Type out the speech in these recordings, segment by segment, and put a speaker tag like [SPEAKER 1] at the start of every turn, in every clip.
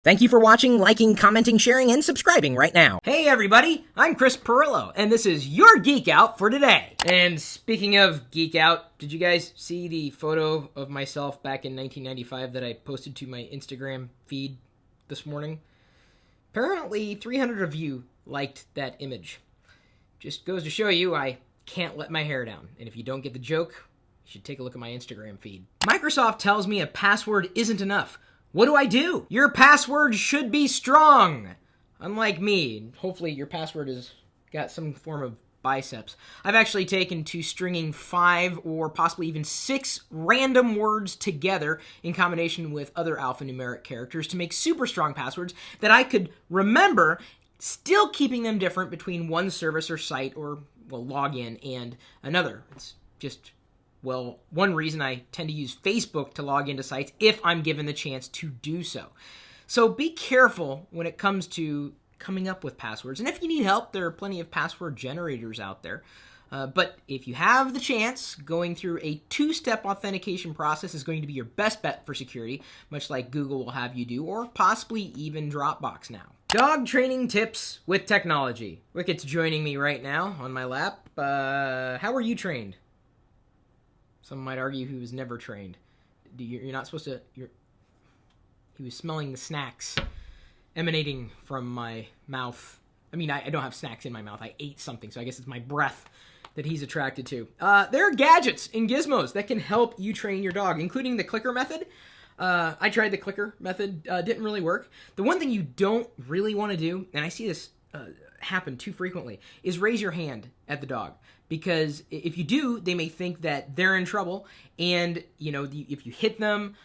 [SPEAKER 1] Thank you for watching, liking, commenting, sharing, and subscribing right now.
[SPEAKER 2] Hey everybody, I'm Chris Pirillo, and this is your Geek Out for today. And speaking of Geek Out, did you guys see the photo of myself back in 1995 that I posted to my Instagram feed this morning? Apparently 300 of you liked that image. Just goes to show you I can't let my hair down. And if you don't get the joke, you should take a look at my Instagram feed. Microsoft tells me a password isn't enough. What do I do? Your password should be strong. Unlike me, hopefully your password has got some form of biceps. I've actually taken to stringing 5 or possibly even 6 random words together in combination with other alphanumeric characters to make super strong passwords that I could remember, still keeping them different between one service or site or, login and another. It's just... one reason I tend to use Facebook to log into sites if I'm given the chance to do so. So be careful when it comes to coming up with passwords. And if you need help, there are plenty of password generators out there. But if you have the chance, going through a 2-step authentication process is going to be your best bet for security, much like Google will have you do, or possibly even Dropbox now. Dog training tips with technology. Wicket's joining me right now on my lap. How are you trained? Some might argue he was never trained. You're not supposed to... He was smelling the snacks emanating from my mouth. I mean, I don't have snacks in my mouth. I ate something, so I guess it's my breath that he's attracted to. There are gadgets and gizmos that can help you train your dog, including the clicker method. I tried the clicker method. Didn't really work. The one thing you don't really want to do, and I see this happen too frequently, is raise your hand at the dog. Because if you do, they may think that they're in trouble, and if you hit them,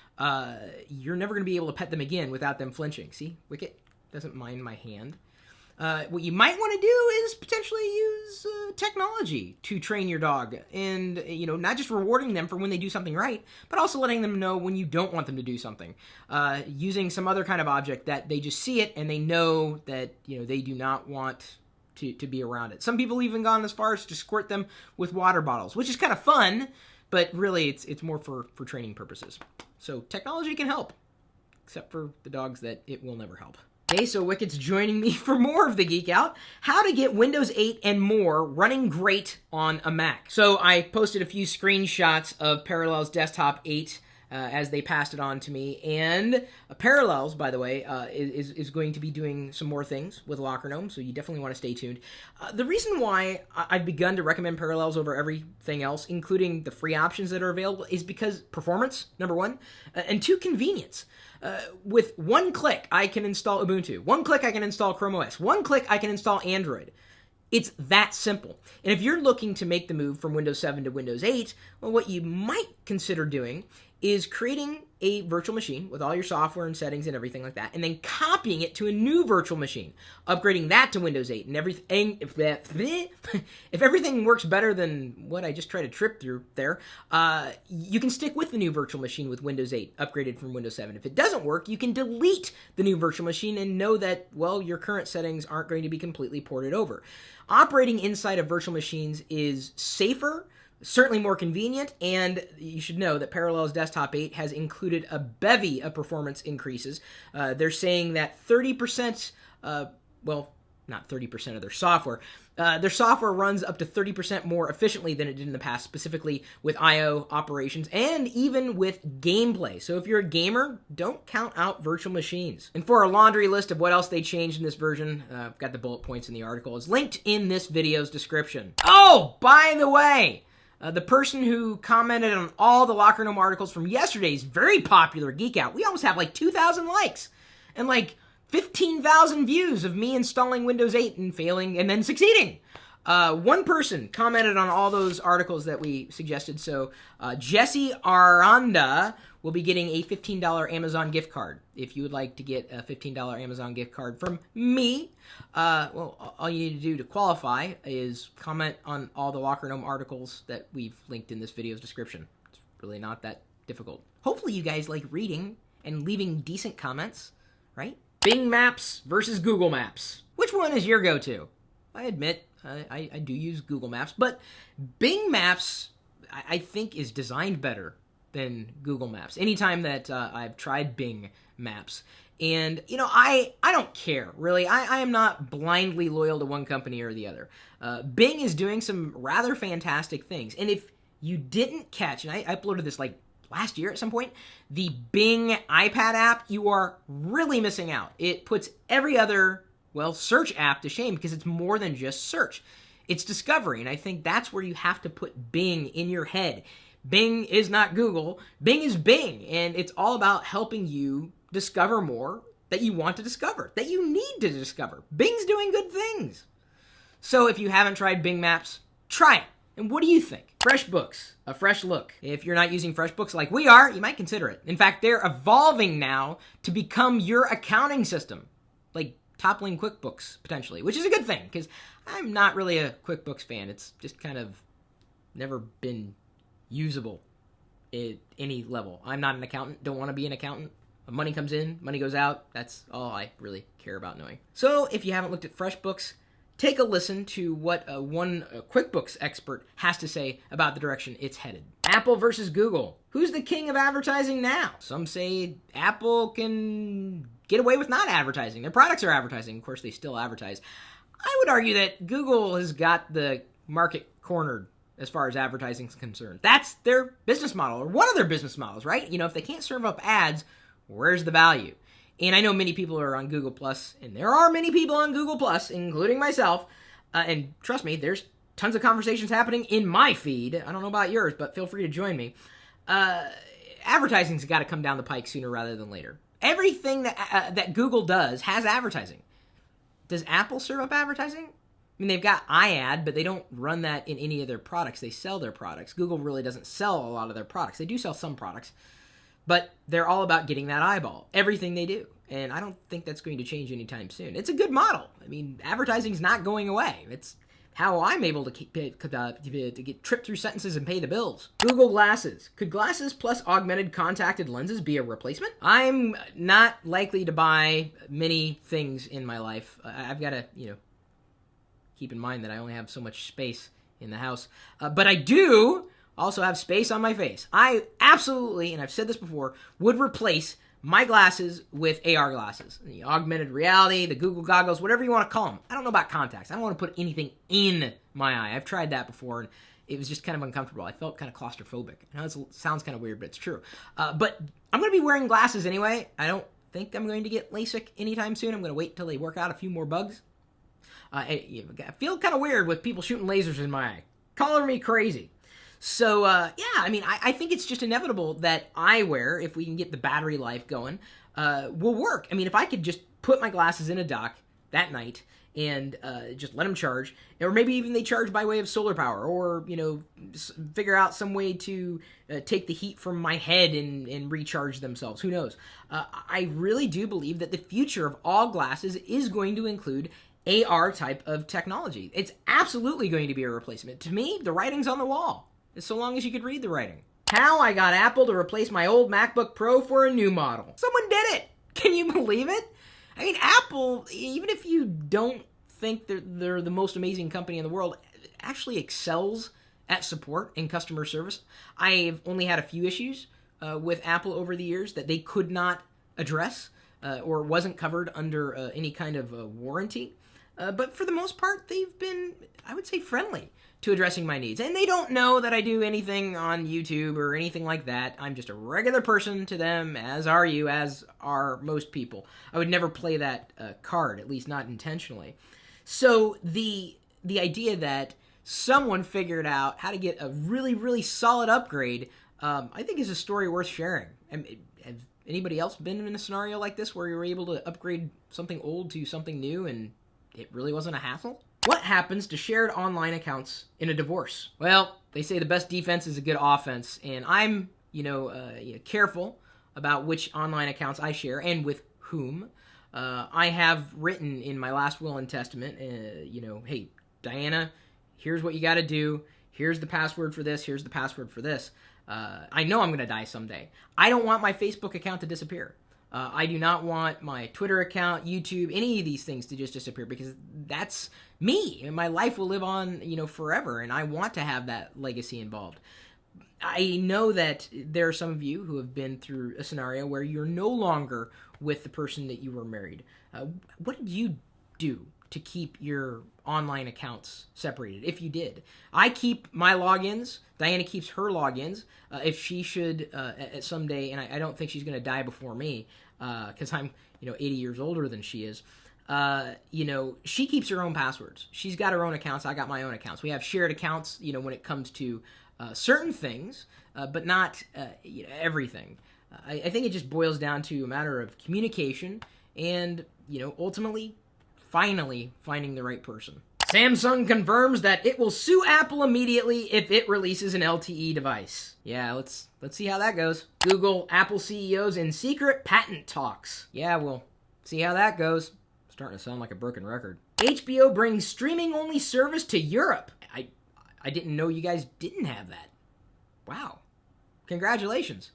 [SPEAKER 2] you're never going to be able to pet them again without them flinching. See, Wicket doesn't mind my hand. What you might want to do is potentially use technology to train your dog, and not just rewarding them for when they do something right, but also letting them know when you don't want them to do something. Using some other kind of object that they just see it and they know that they do not want to be around it. Some people even gone as far as to squirt them with water bottles, which is kind of fun, but really it's more for training purposes. So technology can help, except for the dogs that it will never help. Okay, so Wicket's joining me for more of the Geek Out. How to get Windows 8 and more running great on a Mac. So I posted a few screenshots of Parallels Desktop 8 as they passed it on to me. And Parallels, by the way, is going to be doing some more things with Locker Gnome, so you definitely want to stay tuned. The reason why I've begun to recommend Parallels over everything else, including the free options that are available, is because performance, number one, and 2, convenience. With one click, I can install Ubuntu. One click, I can install Chrome OS. One click, I can install Android. It's that simple. And if you're looking to make the move from Windows 7 to Windows 8, well, what you might consider doing is creating a virtual machine with all your software and settings and everything like that, and then copying it to a new virtual machine, upgrading that to Windows 8, and everything. If everything works better than what I just tried to trip through there, you can stick with the new virtual machine with Windows 8, upgraded from Windows 7. If it doesn't work, you can delete the new virtual machine and know that, your current settings aren't going to be completely ported over. Operating inside of virtual machines is safer, certainly more convenient, and you should know that Parallels Desktop 8 has included a bevy of performance increases. They're saying that 30%, not 30% of their software runs up to 30% more efficiently than it did in the past, specifically with I/O operations and even with gameplay. So if you're a gamer, don't count out virtual machines. And for a laundry list of what else they changed in this version, I've got the bullet points in the article. It's linked in this video's description. Oh, by the way, the person who commented on all the Locker Gnome articles from yesterday's very popular Geek Out, we almost have 2,000 likes and 15,000 views of me installing Windows 8 and failing and then succeeding. One person commented on all those articles that we suggested. So Jesse Aranda will be getting a $15 Amazon gift card. If you would like to get a $15 Amazon gift card from me, all you need to do to qualify is comment on all the Locker Gnome articles that we've linked in this video's description. It's really not that difficult. Hopefully you guys like reading and leaving decent comments, right? Bing Maps versus Google Maps. Which one is your go-to? I admit, I do use Google Maps, but Bing Maps, I think, is designed better than Google Maps. Anytime that I've tried Bing Maps, And, I don't care, really. I am not blindly loyal to one company or the other. Bing is doing some rather fantastic things. And if you didn't catch, and I uploaded this like last year at some point, the Bing iPad app, you are really missing out. It puts every other, search app to shame because it's more than just search. It's discovery, and I think that's where you have to put Bing in your head. Bing is not Google. Bing is Bing, and it's all about helping you discover more that you want to discover, that you need to discover. Bing's doing good things. So if you haven't tried Bing Maps, try it. And what do you think? FreshBooks, a fresh look. If you're not using FreshBooks like we are, you might consider it. In fact, they're evolving now to become your accounting system, like toppling QuickBooks potentially, which is a good thing because I'm not really a QuickBooks fan. It's just kind of never been usable at any level. I'm not an accountant, don't want to be an accountant. Money comes in, money goes out. That's all I really care about knowing. So if you haven't looked at FreshBooks, take a listen to what one QuickBooks expert has to say about the direction it's headed. Apple versus Google. Who's the king of advertising now? Some say Apple can get away with not advertising. Their products are advertising. Of course, they still advertise. I would argue that Google has got the market cornered as far as advertising is concerned. That's their business model, or one of their business models, right? If they can't serve up ads, where's the value? And I know many people are on Google+, and there are many people on Google+, including myself, and trust me, there's tons of conversations happening in my feed. I don't know about yours, but feel free to join me. Advertising's got to come down the pike sooner rather than later. Everything that Google does has advertising. Does Apple serve up advertising? I mean, they've got iAd, but they don't run that in any of their products. They sell their products. Google really doesn't sell a lot of their products. They do sell some products, but they're all about getting that eyeball, everything they do. And I don't think that's going to change anytime soon. It's a good model. I mean, advertising's not going away. It's how I'm able to get tripped through sentences and pay the bills. Google Glasses. Could glasses plus augmented contacted lenses be a replacement? I'm not likely to buy many things in my life. I've got to, keep in mind that I only have so much space in the house. But I do also have space on my face. I absolutely, and I've said this before, would replace my glasses with AR glasses. The augmented reality, the Google goggles, whatever you want to call them. I don't know about contacts. I don't want to put anything in my eye. I've tried that before, and it was just kind of uncomfortable. I felt kind of claustrophobic. I know it sounds kind of weird, but it's true. But I'm going to be wearing glasses anyway. I don't think I'm going to get LASIK anytime soon. I'm going to wait until they work out a few more bugs. I feel kind of weird with people shooting lasers in my eye. Calling me crazy. So, I think it's just inevitable that eyewear, if we can get the battery life going, will work. I mean, if I could just put my glasses in a dock that night and just let them charge, or maybe even they charge by way of solar power, or, figure out some way to take the heat from my head and recharge themselves. Who knows? I really do believe that the future of all glasses is going to include AR type of technology. It's absolutely going to be a replacement. To me, the writing's on the wall, so long as you could read the writing. How I got Apple to replace my old MacBook Pro for a new model. Someone did it! Can you believe it? I mean, Apple, even if you don't think they're the most amazing company in the world, actually excels at support and customer service. I've only had a few issues with Apple over the years that they could not address or wasn't covered under any kind of warranty. But for the most part, they've been, I would say, friendly to addressing my needs. And they don't know that I do anything on YouTube or anything like that. I'm just a regular person to them, as are you, as are most people. I would never play that card, at least not intentionally. So the idea that someone figured out how to get a really, really solid upgrade, I think is a story worth sharing. Have anybody else been in a scenario like this where you were able to upgrade something old to something new and it really wasn't a hassle? What happens to shared online accounts in a divorce? Well, they say the best defense is a good offense, and I'm, careful about which online accounts I share and with whom. I have written in my last will and testament, hey, Diana, here's what you got to do. Here's the password for this. Here's the password for this. I know I'm going to die someday. I don't want my Facebook account to disappear. I do not want my Twitter account, YouTube, any of these things to just disappear because that's me and my life will live on, forever. And I want to have that legacy involved. I know that there are some of you who have been through a scenario where you're no longer with the person that you were married. What did you do to keep your online accounts separated, if you did? I keep my logins. Diana keeps her logins. If she should at some day, and I don't think she's going to die before me, because I'm 80 years older than she is. She keeps her own passwords. She's got her own accounts. I got my own accounts. We have shared accounts, when it comes to certain things, but not everything. I think it just boils down to a matter of communication and, ultimately, finally finding the right person. Samsung confirms that it will sue Apple immediately if it releases an LTE device. Yeah, let's see how that goes. Google, Apple CEOs in secret patent talks. Yeah, we'll see how that goes. Starting to sound like a broken record. HBO brings streaming-only service to Europe. I didn't know you guys didn't have that. Wow. Congratulations.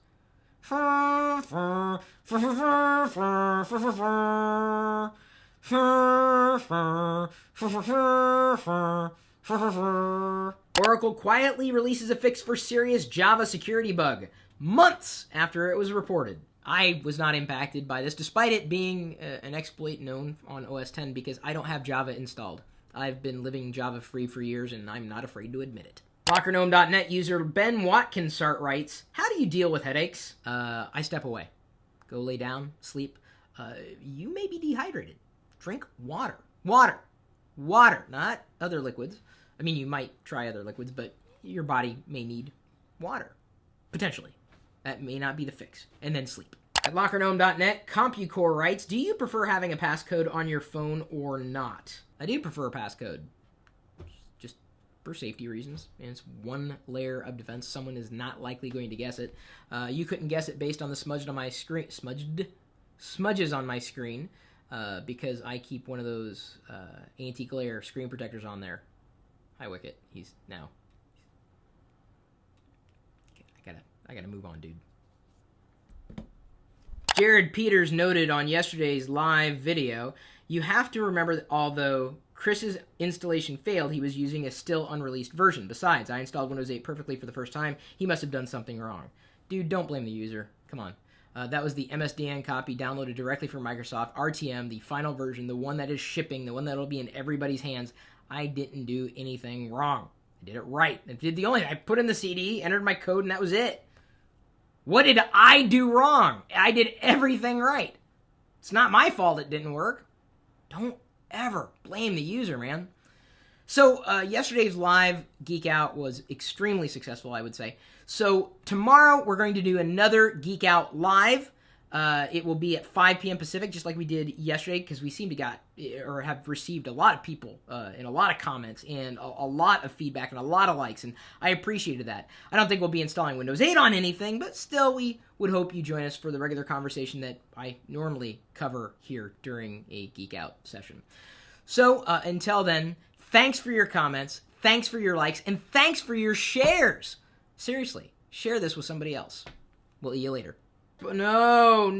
[SPEAKER 2] Oracle quietly releases a fix for serious Java security bug, months after it was reported. I was not impacted by this, despite it being an exploit known on OS X, because I don't have Java installed. I've been living Java-free for years, and I'm not afraid to admit it. LockerGnome.net user benwatkinsart writes, how do you deal with headaches? I step away. Go lay down, sleep. You may be dehydrated. Drink water. Water, not other liquids. I mean, you might try other liquids, but your body may need water. Potentially. That may not be the fix. And then sleep. At LockerGnome.net, CompuCore writes, do you prefer having a passcode on your phone or not? I do prefer a passcode. Just for safety reasons. And it's one layer of defense. Someone is not likely going to guess it. You couldn't guess it based on the smudges on my screen. Because I keep one of those anti-glare screen protectors on there. Hi, Wicket. He's now. I gotta move on, dude. Jared Peters noted on yesterday's live video, you have to remember that although Chris's installation failed, he was using a still unreleased version. Besides, I installed Windows 8 perfectly for the first time. He must have done something wrong. Dude, don't blame the user. Come on. That was the MSDN copy downloaded directly from Microsoft, RTM, the final version, the one that is shipping, the one that will be in everybody's hands. I didn't do anything wrong. I did it right. I put in the CD, entered my code, and that was it. What did I do wrong? I did everything right. It's not my fault it didn't work. Don't ever blame the user, man. So yesterday's live Geek Out was extremely successful, I would say. So tomorrow we're going to do another Geek Out live. It will be at 5 p.m. Pacific, just like we did yesterday, because we seem to have received a lot of people and a lot of comments and a lot of feedback and a lot of likes, and I appreciated that. I don't think we'll be installing Windows 8 on anything, but still we would hope you join us for the regular conversation that I normally cover here during a Geek Out session. So until then, thanks for your comments, thanks for your likes, and thanks for your shares. Seriously, share this with somebody else. We'll see you later. No!